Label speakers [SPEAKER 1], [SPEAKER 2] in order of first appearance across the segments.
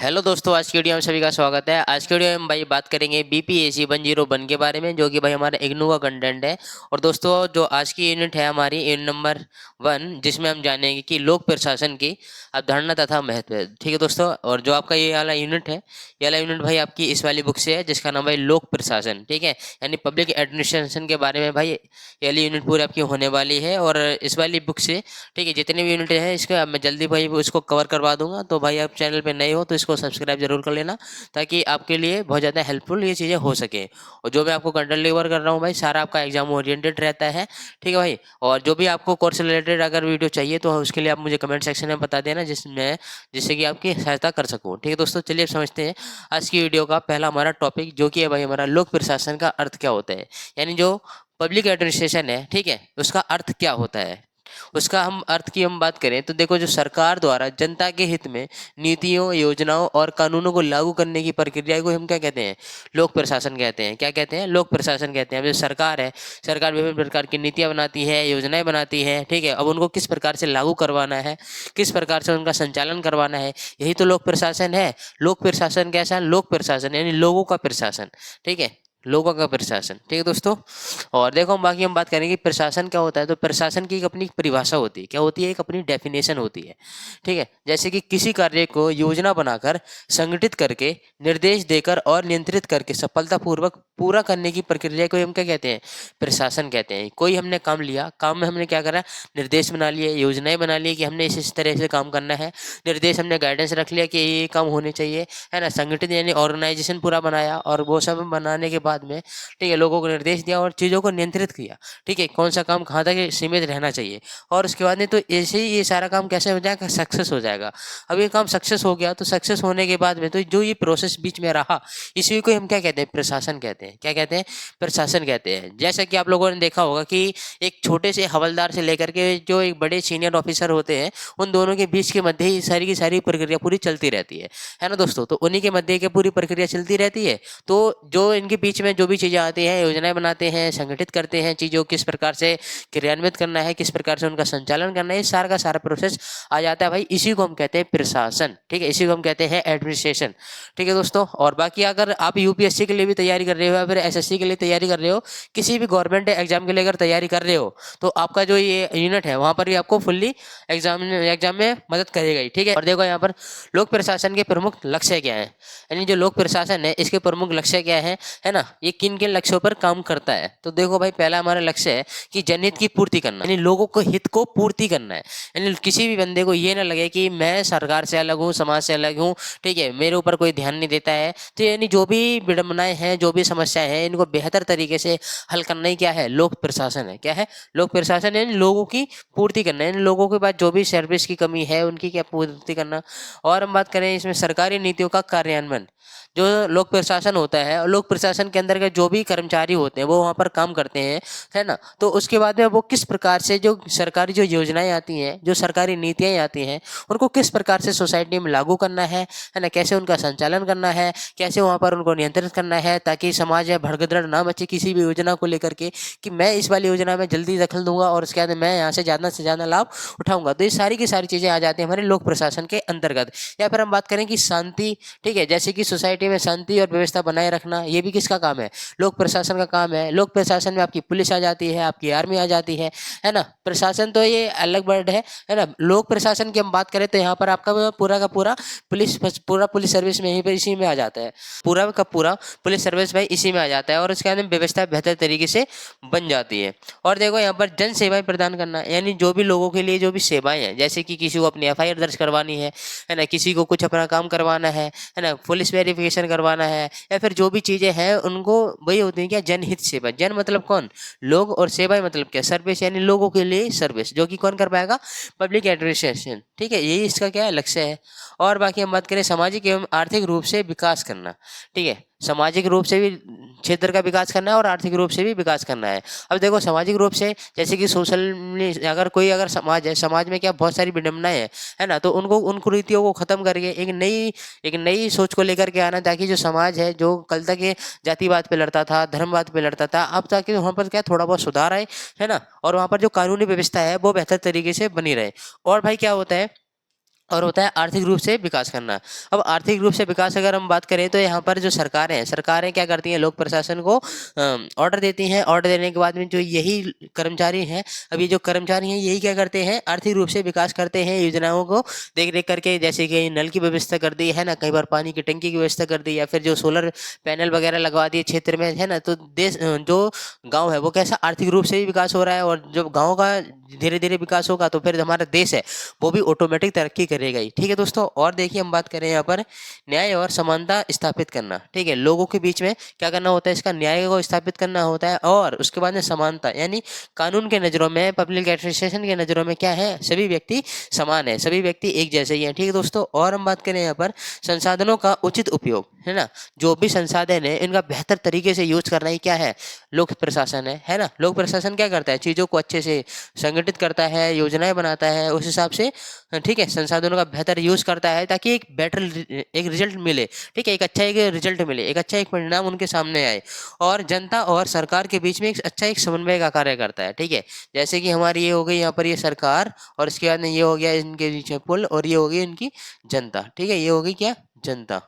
[SPEAKER 1] Hello दोस्तों, आज की वीडियो में सभी का स्वागत है। आज की वीडियो में हम भाई बात करेंगे बीपीएससी 101 के बारे में, जो कि भाई हमारा इग्नू का कंटेंट है। और दोस्तों, जो आज की यूनिट है हमारी यूनिट नंबर 1, जिसमें हम जानेंगे कि लोक प्रशासन की अवधारणा तथा महत्व है। ठीक है दोस्तों, और जो आपका ये वाला यूनिट है, ये वाला यूनिट भाई आपकी इस वाली बुक से है, जिसका नाम भाई लोक प्रशासन। ठीक है, यानी पब्लिक एडमिनिस्ट्रेशन के बारे में भाई ये वाली यूनिट पूरी आपकी होने वाली है। और इस वाली बुक से ठीक है, जितने भी यूनिट हैं इसका अब मैं जल्दी भाई उसको कवर करवा दूंगा। तो भाई आप चैनल पे नए हो तो इसको सब्सक्राइब जरूर कर लेना, ताकि आपके लिए बहुत ज़्यादा हेल्पफुल ये चीज़ें हो सके। और जो मैं आपको कंटेंट डिलीवर कर रहा हूँ भाई, सारा आपका एग्जाम ओरिएंटेड रहता है। ठीक है भाई, और जो भी आपको कोर्स रिलेटेड अगर वीडियो चाहिए तो उसके लिए आप मुझे कमेंट सेक्शन में बता देना, जिससे कि आपकी सहायता कर सकूँ। ठीक है दोस्तों, चलिए अब समझते हैं आज की वीडियो का पहला हमारा टॉपिक, जो कि है भाई हमारा लोक प्रशासन का अर्थ क्या होता है। यानी जो पब्लिक एडमिनिस्ट्रेशन है, ठीक है, उसका अर्थ क्या होता है। उसका हम अर्थ की हम बात करें तो देखो, जो सरकार द्वारा जनता के हित में नीतियों, योजनाओं और कानूनों को लागू करने की प्रक्रिया को हम क्या कहते हैं, लोक प्रशासन कहते हैं। क्या कहते हैं, लोक प्रशासन कहते हैं। अब जो सरकार है, सरकार विभिन्न प्रकार की नीतियां बनाती है, योजनाएं बनाती है। ठीक है, अब उनको किस प्रकार से लागू करवाना है, किस प्रकार से उनका संचालन करवाना है, यही तो लोक प्रशासन है। लोक प्रशासन कैसा, लोक प्रशासन यानी लोगों का प्रशासन। ठीक है, लोगों का प्रशासन। ठीक है दोस्तों, और देखो बाकी हम बात करेंगे प्रशासन क्या होता है। तो प्रशासन की एक अपनी परिभाषा होती है। क्या होती है, एक अपनी डेफिनेशन होती है। ठीक है, जैसे कि किसी कार्य को योजना बनाकर, संगठित करके, निर्देश देकर और नियंत्रित करके सफलतापूर्वक पूरा करने की प्रक्रिया को हम क्या कहते हैं, प्रशासन कहते हैं। कोई हमने काम लिया, काम में हमने क्या करा, निर्देश बना लिए, योजनाएं बना ली कि हमने इस तरह से काम करना है। निर्देश हमने गाइडेंस रख लिया कि ये काम होने चाहिए, है ना। संगठित यानी ऑर्गेनाइजेशन पूरा बनाया, और वो सब बनाने के बाद में ठीक है, लोगों को निर्देश दिया और चीज़ों को नियंत्रित किया। ठीक है, कौन सा काम कहाँ तक सीमित रहना चाहिए। और उसके बाद में तो ऐसे ही ये सारा काम कैसे हो जाएगा, सक्सेस हो जाएगा। अब ये काम सक्सेस हो गया, तो सक्सेस होने के बाद में तो जो ये प्रोसेस बीच में रहा, इसी को हम क्या कहते हैं, प्रशासन कहते हैं। क्या कहते हैं, प्रशासन कहते हैं। जैसा कि आप लोगों ने देखा होगा कि एक छोटे से हवलदार से लेकर के जो एक बड़े सीनियर ऑफिसर होते हैं, उन दोनों के बीच के मध्य ही सारी की सारी प्रक्रिया पूरी चलती रहती है ना दोस्तों। तो उन्हीं के मध्य की पूरी प्रक्रिया चलती रहती है। तो जो इनके बीच में जो भी चीज़ें आती हैं, योजनाएं बनाते हैं, संगठित करते हैं, चीज़ों को किस प्रकार से क्रियान्वित करना है, किस प्रकार से उनका संचालन करना है, सारा का सारा प्रोसेस आ जाता है भाई। इसी को हम कहते हैं प्रशासन। ठीक है, इसी को हम कहते हैं एडमिनिस्ट्रेशन। ठीक है दोस्तों, और बाकी अगर आप यूपीएससी के लिए भी तैयारी कर रहे हो या फिर एसएससी के लिए तैयारी कर रहे हो, किसी भी गवर्नमेंट एग्जाम के लिए अगर तैयारी कर रहे हो, तो आपका जो ये यूनिट है वहाँ पर भी आपको फुल्ली एग्जाम में मदद करेगा ही। ठीक है, और देखो यहाँ पर लोक प्रशासन के प्रमुख लक्ष्य क्या है, यानी जो लोक प्रशासन है इसके प्रमुख लक्ष्य क्या है ना, ये किन किन लक्ष्यों पर काम करता है। तो देखो भाई, पहला हमारा लक्ष्य है कि जनहित की पूर्ति करना, यानी लोगों को हित को पूर्ति करना है। यानी किसी भी बंदे को ये ना लगे कि मैं सरकार से अलग हूँ, समाज से अलग हूँ, ठीक है, मेरे ऊपर कोई ध्यान नहीं देता है। तो यानी जो भी विडंबनाएं हैं, जो भी समस्याएं हैं, इनको बेहतर तरीके से हल करना ही क्या है, लोक प्रशासन है। क्या है, लोक प्रशासन यानी लोगों की पूर्ति करना, यानी लोगों के पास जो भी सर्विस की कमी है उनकी क्या पूर्ति करना। और हम बात करें इसमें सरकारी नीतियों का कार्यान्वयन। जो लोक प्रशासन होता है, और लोक प्रशासन के अंदर के जो भी कर्मचारी होते हैं वो वहाँ पर काम करते हैं, है ना। तो उसके बाद में वो किस प्रकार से जो सरकारी जो योजनाएं आती हैं, जो सरकारी नीतियाँ आती हैं, उनको किस प्रकार से सोसाइटी में लागू करना है ना, कैसे उनका संचालन करना है, कैसे वहाँ पर उनको नियंत्रित करना है, ताकि समाज में भगदड़ ना मचे किसी भी योजना को लेकर के, कि मैं इस वाली योजना में जल्दी दखल दूंगा और उसके बाद मैं यहाँ से ज़्यादा लाभ उठाऊंगा। तो ये सारी की सारी चीज़ें आ जाती हैं हमारे लोक प्रशासन के अंतर्गत। या फिर हम बात करें कि शांति, ठीक है, जैसे कि सोसाइटी में शांति और व्यवस्था बनाए रखना, ये भी किसका काम है, लोक प्रशासन का काम है। लोक प्रशासन में आपकी पुलिस आ जाती है, आपकी आर्मी आ जाती है ना। प्रशासन तो ये अलग वर्ड है ना। लोक प्रशासन की हम बात करें तो यहाँ पर आपका पूरा का पूरा पुलिस सर्विस में ही पर इसी में आ जाता है। पूरा का पूरा पुलिस सर्विस भाई इसी में आ जाता है, और उसके अंदर व्यवस्था बेहतर तरीके से बन जाती है। और देखो यहाँ पर जन सेवाएं प्रदान करना, यानी जो भी लोगों के लिए जो भी सेवाएं हैं, जैसे कि किसी को अपनी एफआईआर दर्ज करवानी है ना, किसी को कुछ अपना काम करवाना है ना, पुलिस वेरिफिकेशन करवाना है, या फिर जो भी चीज़ें हैं उनको वही होती है क्या, जनहित सेवा। जन मतलब कौन, लोग, और सेवाएं मतलब क्या, सर्विस, यानी लोगों के लिए सर्विस, जो कि कौन कर पाएगा, पब्लिक एडमिनिस्ट्रेशन। ठीक है, यही इसका क्या है, लक्ष्य है। और बाकी हम बात करें सामाजिक एवं आर्थिक रूप से विकास करना। ठीक है, सामाजिक रूप से भी क्षेत्र का विकास करना है और आर्थिक रूप से भी विकास करना है। अब देखो सामाजिक रूप से, जैसे कि अगर समाज है, समाज में क्या बहुत सारी विडंबनाएं हैं, है ना। तो उनको उन कुरीतियों को खत्म करके एक नई सोच को लेकर के आना, ताकि जो समाज है, जो कल तक ये जातिवाद पे लड़ता था, धर्मवाद पे लड़ता था, अब ताकि वहाँ पर क्या थोड़ा बहुत सुधार आए, है ना। और वहाँ पर जो कानूनी व्यवस्था है वो बेहतर तरीके से बनी रहे। और भाई क्या होता है, और होता है आर्थिक रूप से विकास करना। अब आर्थिक रूप से विकास अगर हम बात करें तो यहाँ पर जो सरकारें क्या करती हैं, लोक प्रशासन को ऑर्डर देती हैं। ऑर्डर देने के बाद में जो यही कर्मचारी हैं, अब ये जो कर्मचारी हैं यही क्या करते हैं, आर्थिक रूप से विकास करते हैं, योजनाओं को देख रेख करके, जैसे कि नल की व्यवस्था कर दी है ना, कई बार पानी की टंकी की व्यवस्था कर दी, या फिर जो सोलर पैनल वगैरह लगवा दिए क्षेत्र में है ना, तो देश जो गाँव है वो कैसा आर्थिक रूप से भी विकास हो रहा है। और जब गाँव का धीरे धीरे विकास होगा तो फिर हमारा देश है वो भी ऑटोमेटिक तरक्की करेगा ही। ठीक है दोस्तों, और देखिए हम बात करें यहाँ पर न्याय और समानता स्थापित करना। ठीक है, लोगों के बीच में क्या करना होता है, इसका न्याय को स्थापित करना होता है। और उसके बाद में समानता, यानी कानून के नज़रों में, पब्लिक एडमिनिस्ट्रेशन के नज़रों में क्या है, सभी व्यक्ति समान है, सभी व्यक्ति एक जैसे ही हैं। ठीक है दोस्तों, और हम बात करें यहाँ पर संसाधनों का उचित उपयोग, है ना, जो भी संसाधन है इनका बेहतर तरीके से यूज करना ही क्या है, लोक प्रशासन है ना। लोक प्रशासन क्या करता है, चीज़ों को अच्छे से संगठित करता है, योजनाएं बनाता है, उस हिसाब से ठीक है संसाधनों का बेहतर यूज करता है, ताकि एक रिजल्ट मिले। ठीक है, एक रिजल्ट मिले, एक अच्छा एक परिणाम उनके सामने आए, और जनता और सरकार के बीच में एक समन्वय का कार्य करता है। ठीक है, जैसे कि हमारी ये हो गई यहाँ पर ये सरकार, और इसके बाद में ये हो गया इनके बीच में पुल, और ये हो गई इनकी जनता। ठीक है, ये हो गई क्या, जनता।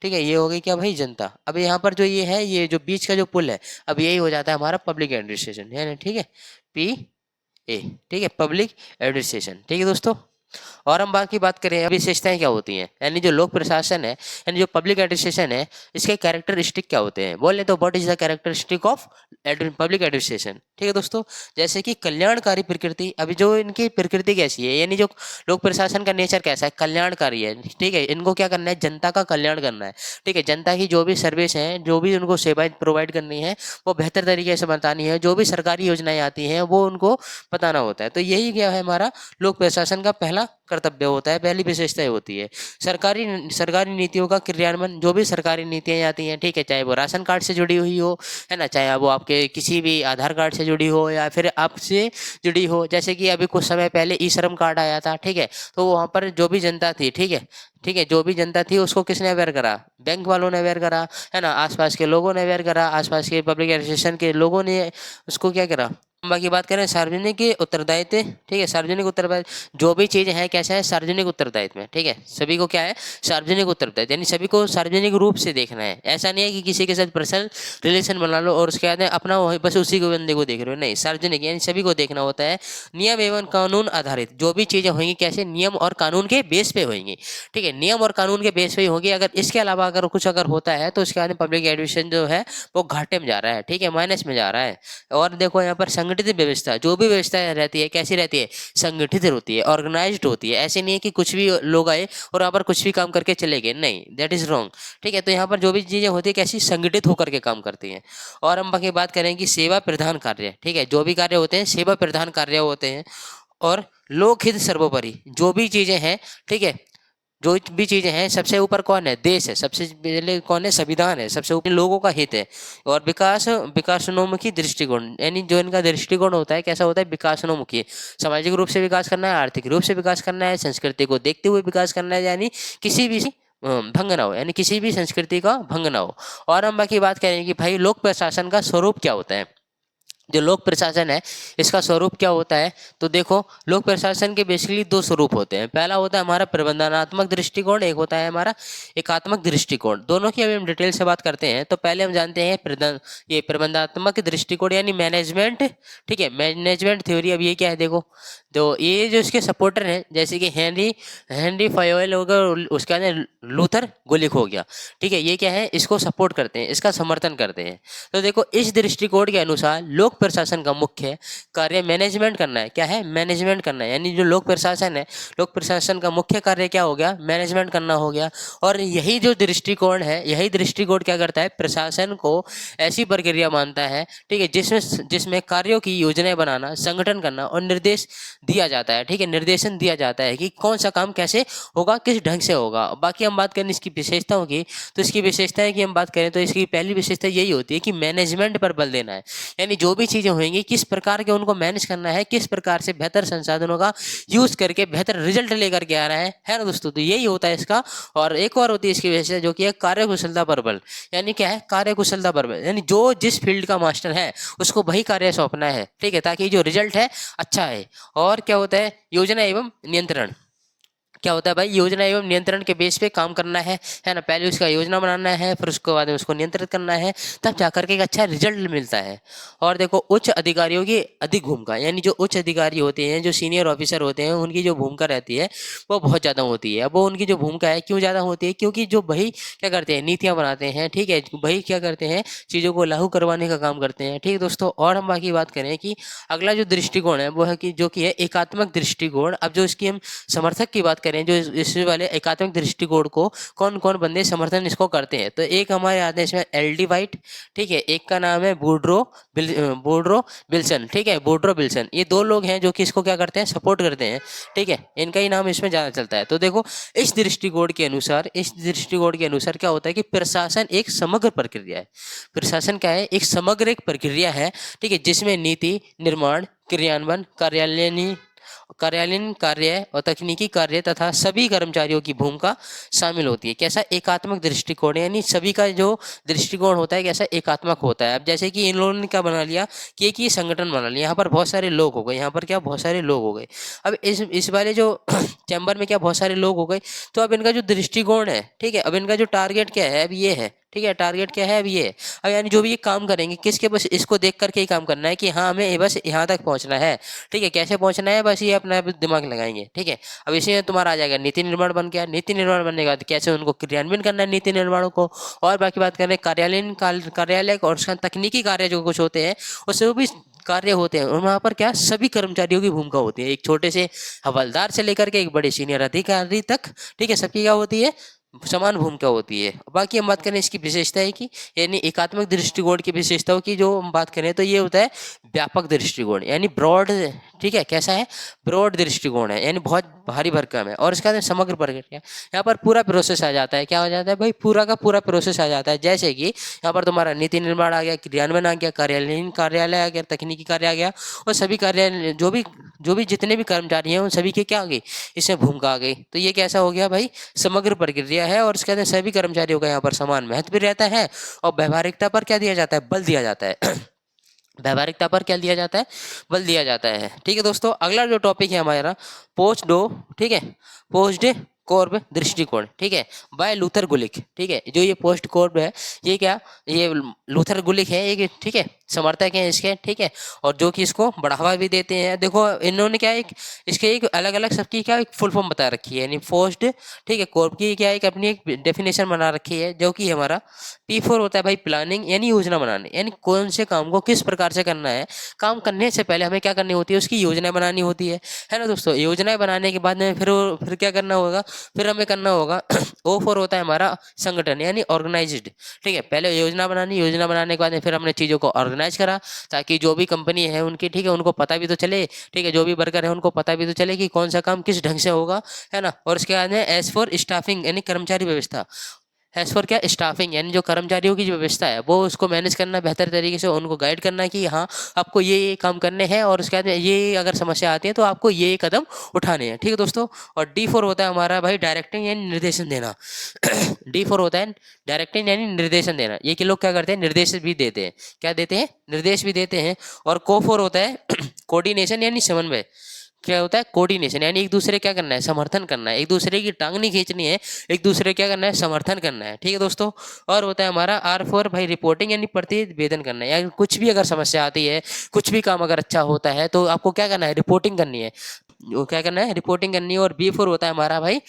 [SPEAKER 1] ठीक है, ये हो गई क्या भाई, जनता। अब यहाँ पर जो ये है, ये जो बीच का जो पुल है, अब यही हो जाता है हमारा पब्लिक एडमिनिस्ट्रेशन, है ना। ठीक है, पी ए, ठीक है, पब्लिक एडमिनिस्ट्रेशन। ठीक है दोस्तों, और हम बाकी बात करें विशेषताएं क्या होती हैं, यानी जो लोक प्रशासन है, यानी जो पब्लिक एडमिनिस्ट्रेशन है, इसके कैरेक्टरिस्टिक क्या होते हैं, बोले तो what is the characteristic of public administration. ठीक है दोस्तों, जैसे कि कल्याणकारी प्रकृति। अभी जो इनकी प्रकृति कैसी है, यानी जो लोक प्रशासन का नेचर कैसा है, कल्याणकारी है। ठीक है, इनको क्या करना है, जनता का कल्याण करना है। ठीक है, जनता की जो भी सर्विस है, जो भी उनको सेवाएं प्रोवाइड करनी है, वो बेहतर तरीके से बतानी है। जो भी सरकारी योजनाएं आती हैं वो उनको बताना होता है। तो यही क्या है, हमारा लोक प्रशासन का पहला कर्तव्य होता है, पहली विशेषता होती है। सरकारी सरकारी नीतियों का क्रियान्वयन, जो भी सरकारी नीतियां आती हैं, ठीक है, चाहे वो राशन कार्ड से जुड़ी हुई हो, है ना, चाहे वो आपके किसी भी आधार कार्ड से जुड़ी हो, या फिर आपसे जुड़ी हो। जैसे कि अभी कुछ समय पहले ई श्रम कार्ड आया था। ठीक है, तो वहाँ पर जो भी जनता थी, ठीक है, जो भी जनता थी उसको किसने अवेयर करा, बैंक वालों ने अवेयर करा, है ना, आसपास के लोगों ने अवेयर करा, आसपास के पब्लिक एडमिनिस्ट्रेशन के लोगों ने उसको क्या करा। बाकी बात करें सार्वजनिक उत्तरदायित्व। ठीक है, सार्वजनिक उत्तरदायित्व, जो भी चीज़ है कैसा है, सार्वजनिक उत्तरदायित्व में। ठीक है, सभी को क्या है, सार्वजनिक उत्तरदायित्व, यानी सभी को सार्वजनिक रूप से देखना है। ऐसा नहीं है कि किसी के साथ पर्सनल रिलेशन बना लो और उसके बाद में अपना वही बस उसी को बंदे को देख रहे हो, नहीं, सार्वजनिक यानी सभी को देखना होता है। नियम एवं कानून आधारित, जो भी चीज़ें होंगी कैसे, नियम और कानून के बेस पे होंगी। ठीक है, नियम और कानून के बेस पे ही होगी। अगर इसके अलावा अगर कुछ अगर होता है तो उसके बाद में पब्लिक एडमिनिस्ट्रेशन जो है वो घाटे में जा रहा है। ठीक है, माइनस में जा रहा है। और देखो यहाँ पर संगठित व्यवस्था, जो भी व्यवस्था रहती है कैसी रहती है, संगठित होती है, ऑर्गेनाइज्ड होती है। ऐसे नहीं है कि कुछ भी लोग आए और यहाँ पर कुछ भी काम करके चले गए, नहीं, दैट इज रॉन्ग। ठीक है, तो यहाँ पर जो भी चीजें होती है कैसी, संगठित होकर के काम करती हैं। और हम बाकी बात करें कि सेवा प्रधान कार्य। ठीक है, जो भी कार्य होते हैं सेवा प्रधान कार्य होते हैं। और लोकहित सर्वोपरि, जो भी चीजें हैं, ठीक है, जो भी चीजें हैं, सबसे ऊपर कौन है, देश है, सबसे पहले कौन है, संविधान है, सबसे ऊपर लोगों का हित है। और विकासोन्मुखी दृष्टिकोण, यानी जो इनका दृष्टिकोण होता है कैसा होता है, विकासोन्मुखी, सामाजिक रूप से विकास करना है, आर्थिक रूप से विकास करना है, संस्कृति को देखते हुए विकास करना है, यानी किसी भी भंग ना हो, यानी किसी भी संस्कृति का भंग ना हो। और हम बाकी बात करें कि भाई लोक प्रशासन का स्वरूप क्या होता है, जो लोक प्रशासन है इसका स्वरूप क्या होता है। तो देखो, लोक प्रशासन के बेसिकली दो स्वरूप होते हैं। पहला होता है हमारा प्रबंधनात्मक दृष्टिकोण, एक होता है हमारा एकात्मक दृष्टिकोण। दोनों की अभी हम डिटेल से बात करते हैं। तो पहले हम जानते हैं ये प्रबंधनात्मक दृष्टिकोण यानी मैनेजमेंट। ठीक है, मैनेजमेंट थ्योरी। अब ये क्या है, देखो, तो ये जो इसके सपोर्टर हैं जैसे कि हेनरी फायोल हो गया, उसका लूथर गुलिक हो गया। ठीक है, ये क्या है, इसको सपोर्ट करते हैं, इसका समर्थन करते हैं। तो देखो, इस दृष्टिकोण के अनुसार लोक प्रशासन का मुख्य कार्य मैनेजमेंट करना है। क्या है, मैनेजमेंट करना है, यानी जो लोक प्रशासन है, लोक प्रशासन का मुख्य कार्य क्या हो गया, मैनेजमेंट करना हो गया। और यही जो दृष्टिकोण है, यही दृष्टिकोण क्या करता है, प्रशासन को ऐसी प्रक्रिया मानता है, ठीक है, जिसमें कार्यों की योजनाएं बनाना, संगठन करना और निर्देश दिया जाता है। ठीक है, निर्देशन दिया जाता है कि कौन सा काम कैसे होगा, किस ढंग से होगा। बाकी हम बात करें इसकी विशेषताओं की, तो इसकी विशेषताएं की हम बात करें तो इसकी पहली विशेषता यही होती है कि मैनेजमेंट पर बल देना है, यानी जो भी चीज़ें होंगी किस प्रकार के उनको मैनेज करना है, किस प्रकार से बेहतर संसाधनों का यूज करके बेहतर रिजल्ट लेकर के आ रहा है ना दोस्तों। तो यही होता है इसका। और एक और होती है इसकी विशेषता जो कि है कार्यकुशलता पर बल, यानी क्या है, कार्यकुशलता पर बल, यानी जो जिस फील्ड का मास्टर है उसको वही कार्य सौंपना है। ठीक है, ताकि जो रिजल्ट है अच्छा है। और क्या होता है, योजना एवं नियंत्रण। क्या होता है भाई, योजना एवं नियंत्रण के बेस पे काम करना है ना। पहले उसका योजना बनाना है, फिर उसके बाद में उसको नियंत्रित करना है, तब जाकर के एक अच्छा रिजल्ट मिलता है। और देखो उच्च अधिकारियों की अधिक भूमिका, यानी जो उच्च अधिकारी होते हैं, जो सीनियर ऑफिसर होते हैं, उनकी जो भूमिका रहती है वो बहुत ज़्यादा होती है। अब वो उनकी जो भूमिका है क्यों ज़्यादा होती है, क्योंकि जो भाई क्या करते हैं, नीतियाँ बनाते हैं, ठीक है, भाई क्या करते हैं, चीज़ों को लागू करवाने का काम करते हैं, ठीक है दोस्तों। और हम बाकी बात करें कि अगला जो दृष्टिकोण है वो है कि जो कि है एकात्मक दृष्टिकोण। अब जो इसकी हम समर्थक की बात करें, जो इस वाले एकात्मक दृष्टिकोण को कौन कौन बंदे समर्थन इसको करते हैं, तो एक हमारे आते हैं इसमें एल.डी. वाइट, ठीक है, एक का नाम है बूड्रो विल्सन, ठीक है, बूड्रो विल्सन। ये दो लोग हैं जो कि इसको क्या करते हैं, सपोर्ट करते हैं, ठीक है, इनका ही नाम इसमें ज़्यादा चलता है। तो देखो इस दृष्टिकोण के अनुसार क्या होता है कि प्रशासन एक समग्र प्रक्रिया है। प्रशासन क्या है, एक समग्र एक प्रक्रिया है, ठीक है, जिसमें नीति निर्माण, क्रियान्वयन, कार्यालयीन कार्य और तकनीकी कार्य तथा सभी कर्मचारियों की भूमिका शामिल होती है। कैसा एकात्मक दृष्टिकोण, यानी सभी का जो दृष्टिकोण होता है कैसा एकात्मक होता है। अब जैसे कि इन लोगों ने क्या बना लिया कि एक ही संगठन बना लिया, यहाँ पर बहुत सारे लोग हो गए, यहाँ पर क्या बहुत सारे लोग हो गए। अब इस वाले जो चैम्बर में क्या बहुत सारे लोग हो गए, तो अब इनका जो दृष्टिकोण है, ठीक है, अब इनका जो टारगेट क्या है, अब ये है, ठीक है, टारगेट क्या है अब ये है। अब यानी जो भी ये काम करेंगे किसके, बस इसको देख करके ही काम करना है कि हाँ हमें बस यहाँ तक पहुँचना है, ठीक है, कैसे पहुँचना है बस ये अपना दिमाग लगाएंगे, ठीक है। अब इसी में तुम्हारा आ जाएगा नीति निर्माण बन गया, नीति निर्माण बनने के बाद कैसे उनको क्रियान्वयन करना है नीति निर्माणों को। और बाकी बात करें कार्यालय और उसका तकनीकी कार्य जो कुछ होते हैं उससे भी कार्य होते हैं, और वहाँ पर क्या सभी कर्मचारियों की भूमिका होती है, एक छोटे से हवलदार से लेकर के एक बड़े सीनियर अधिकारी तक, ठीक है, सबकी क्या होती है, समान भूमिका होती है। बाकी हम बात करें इसकी विशेषता है कि यानी एकात्मक दृष्टिकोण की विशेषताओं की जो हम बात करें तो ये होता है व्यापक दृष्टिकोण, यानी ब्रॉड, ठीक है, कैसा है, ब्रॉड दृष्टिकोण है, यानी बहुत भारी भरकम है। और इसका समग्र प्रक्रिया, यहाँ पर पूरा प्रोसेस आ जाता है, क्या हो जाता है भाई, पूरा का पूरा प्रोसेस आ जाता है। जैसे कि यहाँ पर तुम्हारा नीति निर्माण आ गया, क्रियान्वयन आ गया, कार्यालय आ गया, तकनीकी कार्य आ गया, और सभी कार्यालय जो भी जितने भी कर्मचारी हैं उन सभी की क्या आ गई, इसमें भूमिका आ गई। तो ये कैसा हो गया भाई, समग्र प्रक्रिया है। और इसके अंदर सभी कर्मचारियों का यहाँ पर समान महत्व भी रहता है, और व्यवहारिकता पर क्या दिया जाता है, बल दिया जाता है। व्यवहारिकता पर क्या दिया जाता है, बल दिया जाता है, ठीक है दोस्तों। अगला जो टॉपिक है हमारा ठीक है, पोस्ट कॉर्ब दृष्टिकोण, ठीक है, बाय लूथर गुलिक, ठीक है, जो ये पोस्ट कॉर्ब है ये क्या, ये लूथर गुलिक है, एक ठीक है समर्थक हैं इसके, ठीक है, और जो कि इसको बढ़ावा भी देते हैं। देखो इन्होंने क्या एक इसके एक अलग अलग सबकी क्या एक फुल फॉर्म बता रखी है, यानी पोस्ट, ठीक है, कॉर्ब की क्या एक अपनी एक डेफिनेशन बना रखी है, जो कि हमारा P4 होता है भाई प्लानिंग, यानी योजना बनाने, यानी कौन से काम को किस प्रकार से करना है। काम करने से पहले हमें क्या करनी होती है, उसकी योजना बनानी होती है ना दोस्तों। योजनाएं बनाने के बाद में फिर क्या करना होगा, फिर हमें करना होगा O4 होता है हमारा संगठन, यानी ऑर्गेनाइज्ड, ठीक है, पहले योजना बनानी, योजना बनाने के बाद में फिर हमने चीज़ों को ऑर्गेनाइज करा, ताकि जो भी कंपनी है उनकी, ठीक है, उनको पता भी तो चले, ठीक है, जो भी वर्कर है उनको पता भी तो चले कि कौन सा काम किस ढंग से होगा, है ना। और उसके बाद में एज फॉर स्टाफिंग, यानी कर्मचारी व्यवस्था, एज फॉर क्या स्टाफिंग, यानी जो कर्मचारियों की जो व्यवस्था है वो उसको मैनेज करना, बेहतर तरीके से उनको गाइड करना कि हाँ आपको ये काम करने हैं, और उसके बाद में ये अगर समस्या आती है तो आपको ये कदम उठाने हैं, ठीक है दोस्तों। और D4 होता है हमारा भाई डायरेक्टिंग, यानी निर्देशन देना। D4 होता है डायरेक्टिंग, यानी निर्देशन देना। ये कि लोग क्या करते हैं, निर्देश भी देते हैं, क्या देते हैं, निर्देश भी देते हैं। और Co4 होता है कोऑर्डिनेशन, यानी समन्वय। क्या होता है, कोऑर्डिनेशन, यानी एक दूसरे क्या करना है, समर्थन करना है, एक दूसरे की टांग नहीं खींचनी है, एक दूसरे क्या करना है, समर्थन करना है, ठीक है दोस्तों। और होता है हमारा R4 भाई रिपोर्टिंग, यानी प्रतिवेदन करना है, यानी कुछ भी अगर समस्या आती है, कुछ भी काम अगर अच्छा होता है तो आपको क्या करना है, रिपोर्टिंग करनी है, वो क्या करना है, रिपोर्टिंग करनी है। और B4 होता है हमारा भाई,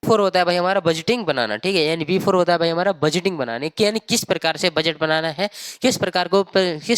[SPEAKER 1] फोर होता है भाई हमारा बजटिंग बनाना, ठीक है, यानी B4 होता है भाई हमारा बजटिंग बनाने की, यानी किस प्रकार से बजट बनाना है, किस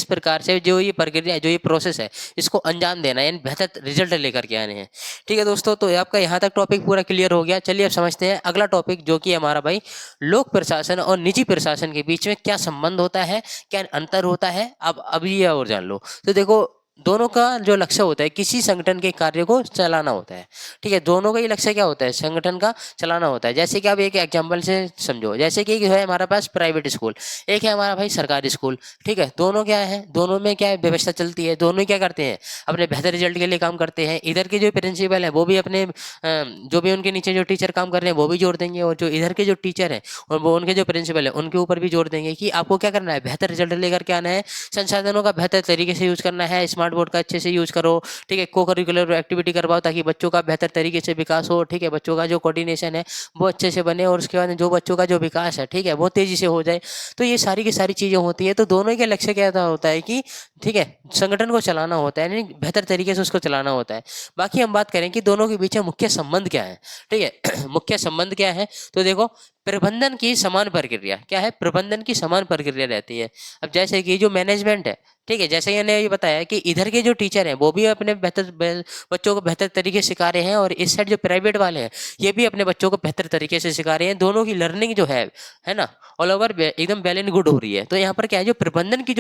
[SPEAKER 1] प्रकार से जो ये प्रक्रिया, जो ये प्रोसेस है, इसको अंजाम देना है, यानी बेहतर रिजल्ट लेकर के आने हैं, ठीक है दोस्तों। तो आपका यहाँ तक टॉपिक पूरा क्लियर हो गया। चलिए अब समझते हैं अगला टॉपिक, जो कि हमारा भाई लोक प्रशासन और निजी प्रशासन के बीच में क्या संबंध होता है, क्या अंतर होता है। अब अभी ये और जान लो। तो देखो दोनों का जो लक्ष्य होता है किसी संगठन के कार्य को चलाना होता है, ठीक है, दोनों का ही लक्ष्य क्या होता है, संगठन का चलाना होता है। जैसे कि आप एक एग्जांपल से समझो, जैसे कि है हमारे पास प्राइवेट स्कूल, एक है हमारा भाई सरकारी स्कूल, ठीक है, दोनों क्या है, दोनों में क्या व्यवस्था चलती है, दोनों क्या करते हैं, अपने बेहतर रिजल्ट के लिए काम करते हैं। इधर के जो प्रिंसिपल है वो भी अपने जो भी उनके नीचे जो टीचर काम कर रहे हैं वो भी जोड़ देंगे, और जो इधर के जो टीचर हैं और वो उनके जो प्रिंसिपल है उनके ऊपर भी जोड़ देंगे कि आपको क्या करना है, बेहतर रिजल्ट लेकर के आना है, संसाधनों का बेहतर तरीके से यूज करना है, स्मार्ट स्मार्ट बोर्ड का अच्छे से यूज करो, ठीक है, को करिकुलर एक्टिविटी करवाओ ताकि बच्चों का बेहतर तरीके से विकास हो, ठीक है, बच्चों का जो कोऑर्डिनेशन है वो अच्छे से बने और उसके बाद जो बच्चों का जो विकास है, ठीक है, वो तेजी से हो जाए। तो ये सारी की सारी चीज़ें होती है। तो दोनों के लक्ष्य क्या होता है कि ठीक है, संगठन को चलाना होता है, यानी बेहतर तरीके से उसको चलाना होता है। बाकी हम बात करें कि दोनों के बीच में मुख्य संबंध क्या है, ठीक है मुख्य संबंध क्या है, तो देखो प्रबंधन की समान प्रक्रिया क्या है, प्रबंधन की समान प्रक्रिया रहती है। अब जैसे कि जो मैनेजमेंट है, ठीक है, जैसे मैंने ये बताया कि इधर के जो टीचर हैं वो भी अपने बच्चों को बेहतर तरीके से सिखा रहे हैं, और इस साइड जो प्राइवेट वाले हैं ये भी अपने बच्चों को बेहतर तरीके से सिखा रहे हैं। दोनों की लर्निंग जो है ना, ऑल ओवर एकदम वेल एंड गुड हो रही है। तो यहाँ पर क्या है, जो प्रबंधन की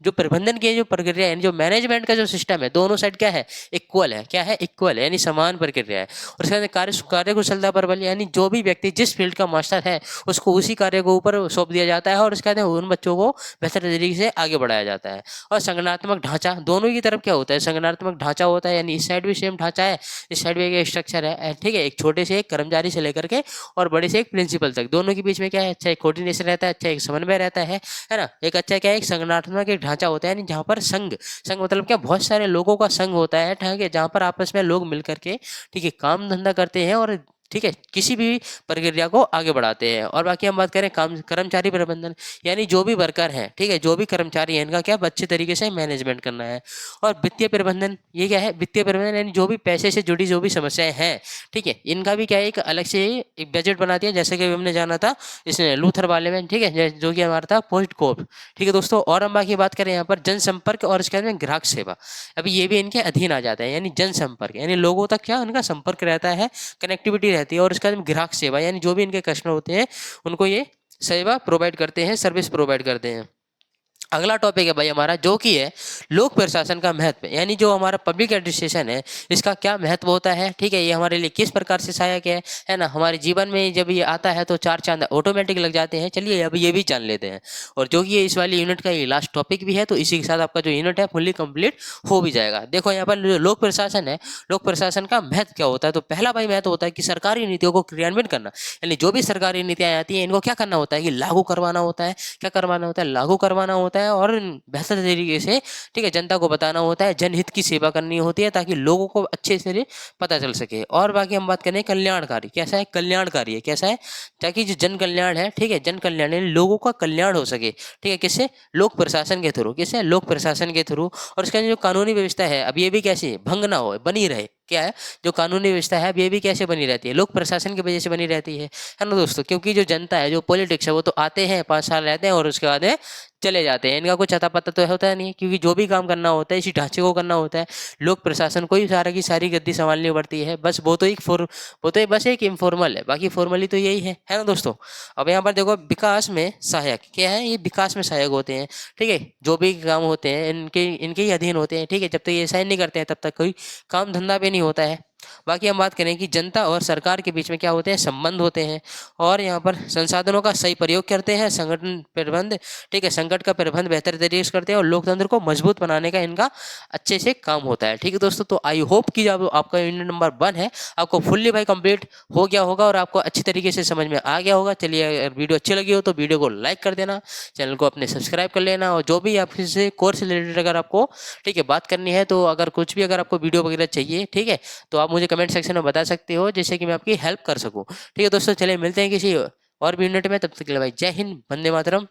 [SPEAKER 1] जो प्रबंधन की जो प्रक्रिया है, जो मैनेजमेंट का जो सिस्टम है, दोनों साइड क्या है, इक्वल है। क्या है, इक्वल है, यानी समान प्रक्रिया है। और उसके बाद कार्य कुशलता पर बल, यानी जो भी व्यक्ति जिस फील्ड का मास्टर है उसको उसी कार्य को ऊपर सौंप दिया जाता है, और उसके बाद उन बच्चों को बेहतर तरीके से आगे बढ़ाया जाता है। और संगठनात्मक ढांचा, दोनों की तरफ क्या होता है, संगठनात्मक ढांचा होता है, यानी इस साइड भी सेम ढांचा है, इस साइड भी एक स्ट्रक्चर है, ठीक है, एक छोटे से एक कर्मचारी से लेकर के और बड़े से एक प्रिंसिपल तक, दोनों के बीच में क्या है, अच्छा एक कोऑर्डिनेशन रहता है, अच्छा एक समन्वय रहता है ना। एक अच्छा क्या है, एक संगठनात्मक एक ढांचा होता है, यानी जहाँ पर संघ संघ मतलब क्या, बहुत सारे लोगों का संघ होता है, ठीक है, जहाँ पर आपस में लोग मिलकर के, ठीक है, काम धंधा करते हैं और ठीक है किसी भी प्रक्रिया को आगे बढ़ाते हैं। और बाकी हम बात करें काम कर्मचारी प्रबंधन, यानी जो भी वर्कर है, ठीक है, जो भी कर्मचारी है, इनका क्या अच्छे तरीके से मैनेजमेंट करना है। और वित्तीय प्रबंधन, ये क्या है, वित्तीय प्रबंधन यानी जो भी पैसे से जुड़ी जो भी समस्याएं हैं, ठीक है, इनका भी क्या है, एक अलग से एक बजट बना दिया, जैसे कि हमने जाना था इसमें लूथर वाले में, ठीक है, जो कि हमारा था पोस्ट कोप, ठीक है दोस्तों। और हम बाकी बात करें यहाँ पर जनसंपर्क और इसके बाद में ग्राहक सेवा, अभी ये भी इनके अधीन आ जाता है। यानी जनसंपर्क यानी लोगों तक क्या उनका संपर्क रहता है, कनेक्टिविटी रहती है। और इसका ग्राहक सेवा यानी जो भी इनके कस्टमर होते हैं उनको ये सेवा प्रोवाइड करते हैं, सर्विस प्रोवाइड करते हैं। अगला टॉपिक है भाई हमारा, जो कि है लोक प्रशासन का महत्व, यानी जो हमारा पब्लिक एडमिनिस्ट्रेशन है इसका क्या महत्व होता है, ठीक है, ये हमारे लिए किस प्रकार से सहायक है ना, हमारे जीवन में जब ये आता है तो चार चांद ऑटोमेटिक लग जाते हैं। चलिए अब ये भी जान लेते हैं, और जो कि ये इस वाली यूनिट का ये लास्ट टॉपिक भी है, तो इसी के साथ आपका जो यूनिट है फुल्ली कंप्लीट हो भी जाएगा। देखो यहाँ पर जो लोक प्रशासन है, लोक प्रशासन का महत्व क्या होता है, तो पहला भाई महत्व होता है कि सरकारी नीतियों को क्रियान्वित करना, यानी जो भी सरकारी नीतियाँ आती हैं इनको क्या करना होता है कि लागू करवाना होता है, क्या करवाना होता है, लागू करवाना होता है, और बेहतर तरीके से, ठीक है, जनता को बताना होता है, जनहित की सेवा करनी होती है ताकि लोगों को अच्छे से पता चल सके। और बाकी हम बात करें कल्याणकारी, कैसा है, कल्याणकारी है, कैसा है, ताकि जो जन कल्याण है, ठीक है, जन कल्याण यानी लोगों का कल्याण हो सके, ठीक है, किससे, लोक प्रशासन के थ्रू, किससे, लोक प्रशासन के थ्रू। और उसका जो कानूनी व्यवस्था है अब ये भी कैसे भंग ना हो, बनी रहे, क्या है, जो कानूनी व्यवस्था है अब ये भी कैसे बनी रहती है, लोक प्रशासन की वजह से बनी रहती है ना दोस्तों। क्योंकि जो जनता है, जो पॉलिटिक्स है, वो तो आते हैं 5 साल रहते हैं और उसके बाद में चले जाते हैं, इनका कुछ अता पता तो होता नहीं है, क्योंकि जो भी काम करना होता है इसी ढांचे को करना होता है। लोक प्रशासन को ही सारा की सारी गद्दी संभालनी पड़ती है, बस वो तो बस एक इनफॉर्मल है, बाकी फॉर्मली तो यही है ना दोस्तों। अब यहाँ पर देखो विकास में सहायक क्या है, ये विकास में सहायक होते हैं, ठीक है, जो भी काम होते हैं इनके इनके ही अधीन होते हैं, ठीक है, जब तक ये साइन नहीं करते हैं तब तक कोई काम धंधा भी नहीं होता है। बाकी हम बात करें कि जनता और सरकार के बीच में क्या होते हैं, संबंध होते हैं, और यहाँ पर संसाधनों का सही प्रयोग करते हैं, संगठन प्रबंध, ठीक है, संकट का प्रबंध बेहतर तरीके से करते हैं, और लोकतंत्र को मजबूत बनाने का इनका अच्छे से काम होता है, ठीक है दोस्तों। तो आई होप कि जब आपका यूनिट नंबर 1 है आपको फुल्ली भाई कंप्लीट हो गया होगा और आपको अच्छी तरीके से समझ में आ गया होगा। चलिए अगर वीडियो अच्छी लगी हो तो वीडियो को लाइक कर देना, चैनल को अपने सब्सक्राइब कर लेना, और जो भी आपसे कोर्स रिलेटेड अगर आपको, ठीक है, बात करनी है, तो अगर कुछ भी अगर आपको वीडियो वगैरह चाहिए, ठीक है, तो आप मुझे कमेंट सेक्शन में बता सकते हो, जिससे कि मैं आपकी हेल्प कर सकूं। ठीक है दोस्तों, चलिए मिलते हैं किसी और भी यूनिट में, तब तक के लिए भाई जय हिंद, वंदे मातरम।